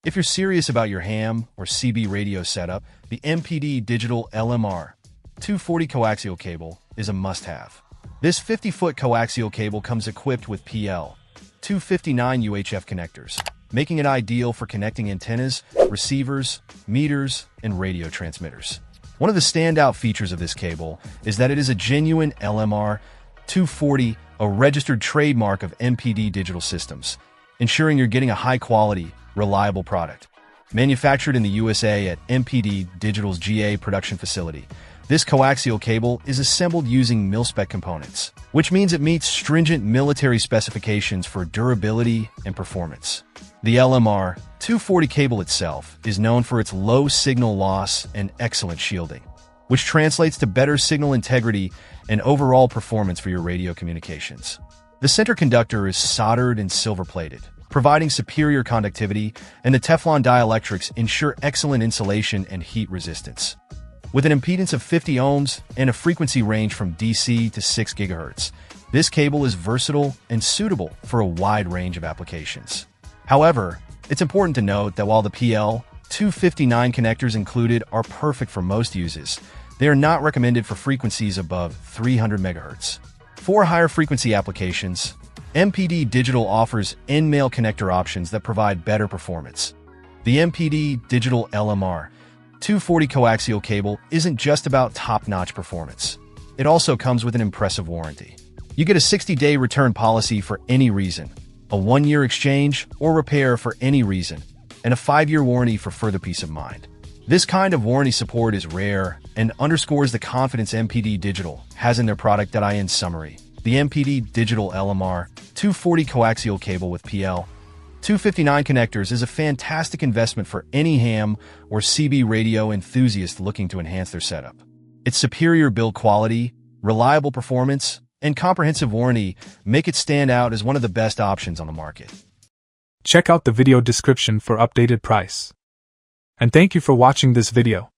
If you're serious about your ham or CB radio setup, the MPD digital LMR-240 coaxial cable is a must-have. This 50-foot coaxial cable comes equipped with PL-259 UHF connectors, making it ideal for connecting antennas, receivers, meters, and radio transmitters. One of the standout features of this cable is that it is a genuine LMR-240, a registered trademark of MPD Digital Systems, ensuring you're getting a high-quality, reliable product. Manufactured in the USA at MPD Digital's GA production facility, this coaxial cable is assembled using mil-spec components, which means it meets stringent military specifications for durability and performance. The LMR-240 cable itself is known for its low signal loss and excellent shielding, which translates to better signal integrity and overall performance for your radio communications. The center conductor is soldered and silver-plated, providing superior conductivity, and the Teflon dielectrics ensure excellent insulation and heat resistance. With an impedance of 50 ohms and a frequency range from DC to 6 GHz, this cable is versatile and suitable for a wide range of applications. However, it's important to note that while the PL-259 connectors included are perfect for most uses, they are not recommended for frequencies above 300 MHz. For higher frequency applications, MPD Digital offers end-male connector options that provide better performance. The MPD Digital LMR-240 coaxial cable isn't just about top-notch performance. It also comes with an impressive warranty. You get a 60-day return policy for any reason, a 1-year exchange or repair for any reason, and a 5-year warranty for further peace of mind. This kind of warranty support is rare and underscores the confidence MPD Digital has in their product. In summary, the MPD Digital LMR-240 coaxial cable with PL-259 connectors is a fantastic investment for any ham or CB radio enthusiast looking to enhance their setup. Its superior build quality, reliable performance, and comprehensive warranty make it stand out as one of the best options on the market. Check out the video description for updated price. And thank you for watching this video.